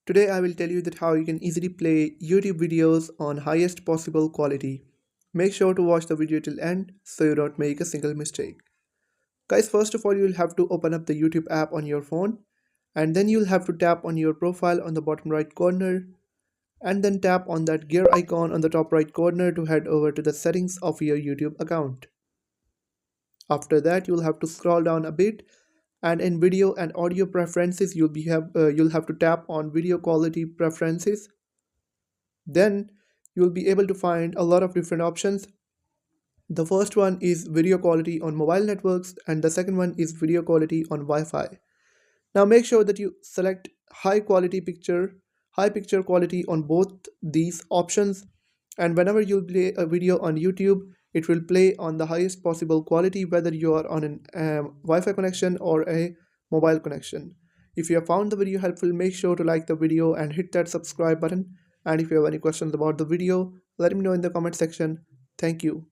Today I will tell you that how you can easily play YouTube videos on highest possible quality. Make sure to watch the video till end so you don't make a single mistake. Guys, first of all you'll have to open up the YouTube app on your phone, and then you'll have to tap on your profile on the bottom right corner, and then tap on that gear icon on the top right corner to head over to the settings of your YouTube account. After that you'll have to scroll down a bit, and in video and audio preferences you'll have to tap on video quality preferences. Then you'll be able to find a lot of different options. The first one is video quality on mobile networks, and the second one is video quality on Wi-Fi. Now make sure that you select high picture quality on both these options, and whenever you play a video on YouTube, it will play on the highest possible quality whether you are on an Wi-Fi connection or a mobile connection. If you have found the video helpful, make sure to like the video and hit that subscribe button. And if you have any questions about the video, let me know in the comment section. Thank you.